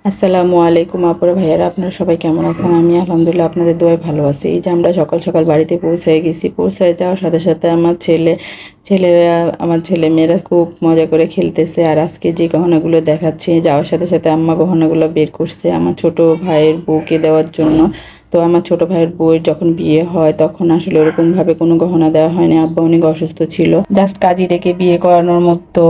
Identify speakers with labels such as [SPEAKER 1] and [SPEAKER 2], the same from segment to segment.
[SPEAKER 1] আসসালামু আলাইকুম আপুরা ভাইয়ারা, আপনারা সবাই কেমন আছেন? আমি আলহামদুলিল্লাহ আপনাদের দোয়ায় ভালো আছি। এই যে আমরা সকাল সকাল বাড়িতে পৌঁছে গেছি। পৌঁছায় যাওয়ার সাথে সাথে ছেলেরা আমার ছেলেমেয়েরা খুব মজা করে খেলতেছে। আর আজকে যে গহনাগুলো দেখাচ্ছে, যাওয়ার সাথে সাথে আম্মা গহনাগুলো বের করছে আমার ছোট ভাইয়ের বউকে দেওয়ার জন্য। তো আমার ছোট ভাইয়ের বউয়ের যখন বিয়ে হয় তখন আসলে ওরকমভাবে কোনো গহনা দেওয়া হয়নি। আব্বা অনেক অসুস্থ ছিল, জাস্ট কাজী ডেকে বিয়ে করানোর মতো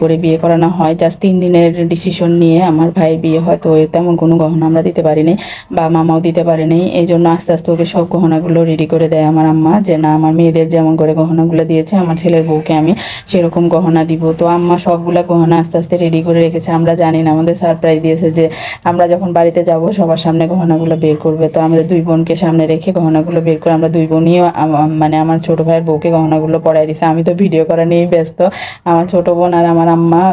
[SPEAKER 1] করে বিয়ে করানো হয়। জাস্ট 3 দিনের ডিসিশন নিয়ে আমার ভাইয়ের বিয়ে হয়। তো এর তেমন কোনো গহনা আমরা দিতে পারিনি, বা মামাও দিতে পারেনি। এই জন্য আস্তে আস্তে ওকে সব গহনাগুলো রেডি করে দেয় আমার আম্মা, যে না আমার মেয়েদের যেমন করে গহনাগুলো দিয়েছে আমার ছেলের বউকে আমি সেরকম গহনা দিব। তো আম্মা সবগুলা গহনা আস্তে আস্তে রেডি করে রেখেছে। আমরা জানি না, আমাদের সারপ্রাইজ দিয়েছে যে আমরা যখন বাড়িতে যাব সবার সামনে গহনাগুলো বের করবে। তো আমাদের দুই বোনকে সামনে রেখে গহনাগুলো বের করে আমরা দুই বোনই মানে আমার ছোট ভাইয়ের বউকে গহনাগুলো পরাই দিছে। আমি তো ভিডিও করা নিয়েই ব্যস্ত, আমার ছোট বোন আর আমার আম্মা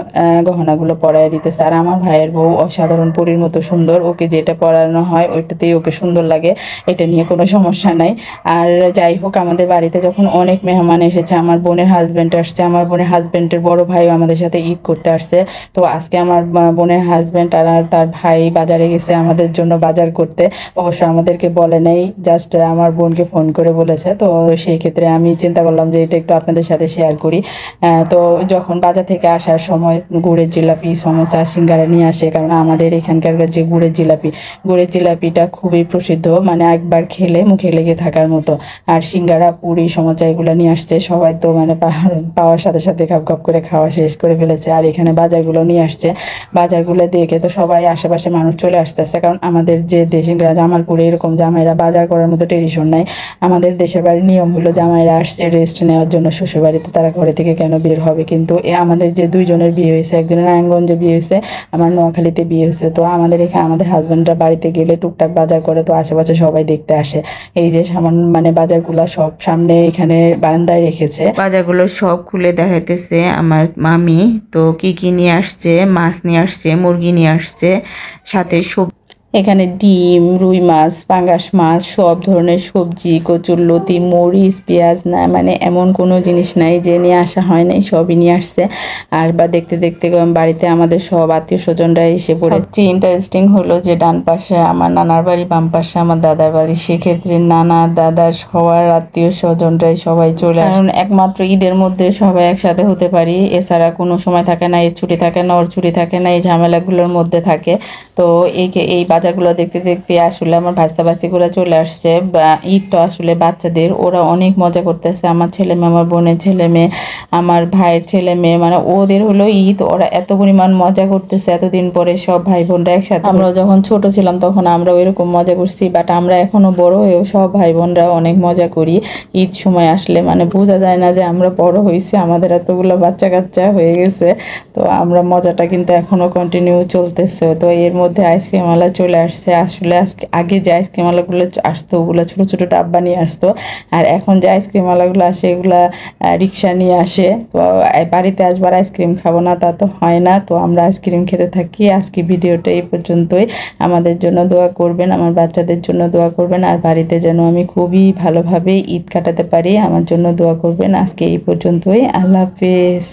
[SPEAKER 1] গহনাগুলো পরাই দিতেছে। আর আমার ভাইয়ের বউ অসাধারণ পরীর মতো সুন্দর, ওকে যেটা পরানো হয় ওইটাতেই ওকে সুন্দর লাগে, এটা নিয়ে কোনো সমস্যা নাই। আর যাই হোক, আমাদের বাড়িতে যখন অনেক মেহমান এসেছে, আমার বোনের হাজব্যান্ড আসছে, আমার বোনের হাজব্যান্ডের বড় ভাইও আমাদের সাথে ঈদ করতে আসছে। তো আজকে আমার বোনের হাজব্যান্ড আর তার ভাই বাজারে গেছে আমাদের জন্য বাজার করতে। অবশ্য আমাদেরকে বলে নেই, জাস্ট আমার বোনকে ফোন করে বলেছে। তো সেই ক্ষেত্রে আমি চিন্তা করলাম যে এটা একটু আপনাদের সাথে শেয়ার করি। তো যখন বাজার থেকে আসার সময় গুড়ের জিলাপি, সমোসা, সিঙ্গারা নিয়ে আসে, কারণ আমাদের এখানকার যে গুড়ের জিলাপিটা খুবই প্রসিদ্ধ, মানে একবার খেলে মুখে লেগে থাকার মতো। আর সিঙ্গারা, পুরি, সমোসা এগুলো নিয়ে আসছে। সবাই তো মানে পাওয়ার সাথে সাথে খাপ খাপ করে খাওয়া শেষ করে ফেলেছে। আর এখানে বাজারগুলো নিয়ে আসছে, বাজারগুলো দেখে তো সবাই আশেপাশে মানুষ চলে আসতেছে। কারণ আমাদের যে দেশে জামালপুরে এরকম জামাইরা বাজার করার মতো ট্রেডিশন নাই। আমাদের দেশের বাড়ির নিয়ম হলো জামাইরা আসছে রেস্ট নেওয়ার জন্য শ্বশুর বাড়িতে, তারা ঘরে থেকে কেন বের হবে। কিন্তু আমাদের যে দুইজনের বিয়ে হয়েছে, একজনের নারায়ণগঞ্জে বিয়ে হয়েছে, আমার নোয়াখালীতে বিয়ে হয়েছে। তো আমাদের এখানে আমাদের হাজব্যান্ডরা বাড়িতে গেলে টুকটাক বাজার করে, তো আশেপাশে সবাই দেখতে আসে। এই যে সামান্য মানে বাজারগুলো সব সামনে এখানে বারান্দায় রেখেছে, বাজারগুলো সব খুলে দেখাইতেছে আমার মামি। তো কি কি নিয়ে আসছে, মাছ নিয়ে আসছে, মুরগি নিয়ে আসছে, সাথে এখানে ডিম, রুই মাছ, পাঙ্গাস মাছ, সব ধরনের সবজি, কচুরলতি, মরিচ, পেঁয়াজ, না মানে এমন কোনো জিনিস নাই যে নিয়ে আসা হয় নাই, সবই নিয়ে আসছে। আর বা দেখতে দেখতে বাড়িতে আমাদের সব আত্মীয় স্বজনরা এসে পড়ে। সবচেয়ে ইন্টারেস্টিং হলো যে ডান পাশে আমার নানার বাড়ি, বাম পাশে আমার দাদার বাড়ি। সেক্ষেত্রে নানা, দাদার সবার আত্মীয় স্বজনরাই সবাই চলে আসে। কারণ একমাত্র ঈদের মধ্যে সবাই একসাথে হতে পারি, এছাড়া কোনো সময় থাকে না। এর ছুটি থাকে না, ওর ছুটি থাকে না, এই ঝামেলাগুলোর মধ্যে থাকে। তো এই বাজারগুলো দেখতে দেখতে আসলে আমার ভাস্তা ভাস্তিগুলো চলে আসছে। ঈদ তো আসলে বাচ্চাদের, ওরা অনেক মজা করতেছে। আমার ছেলে মেয়ে, আমার বোনের ছেলে মেয়ে, আমার ভাইয়ের ছেলে মেয়ে, মানে ওদের হলো ঈদ, ওরা এত পরিমাণ মজা করতেছে এতদিন পরে সব ভাই বোনরা একসাথে। আমরা যখন ছোট ছিলাম তখন আমরা ওইরকম মজা করছি, বাট আমরা এখনো বড় হয়েও সব ভাই বোনরা অনেক মজা করি। ঈদ সময় আসলে মানে বোঝা যায় না যে আমরা বড় হয়েছি, আমাদের এতগুলো বাচ্চা কাচ্চা হয়ে গেছে। তো আমরা মজাটা কিন্তু এখনো কন্টিনিউ চলতেছে। তো এর মধ্যে আইসক্রিম ওয়ালা চলে আসছে। আসলে আগে যে আইসক্রিম ওয়ালাগুলো আসতো ওগুলো ছোটো ছোটো ডাব্বা নিয়ে আসতো, আর এখন যে আইসক্রিম ওয়ালাগুলো আসে এগুলা রিক্সা নিয়ে আসে। তো বাড়িতে আসবার আইসক্রিম খাবো না তা তো হয় না, তো আমরা আইসক্রিম খেতে থাকি। আজকে ভিডিওটা এই পর্যন্তই। আমাদের জন্য দোয়া করবেন, আমার বাচ্চাদের জন্য দোয়া করবেন, আর বাড়িতে যেন আমি খুবই ভালোভাবে ঈদ কাটাতে পারি আমার জন্য দোয়া করবেন। আজকে এই পর্যন্তই, আল্লাহ হাফেজ।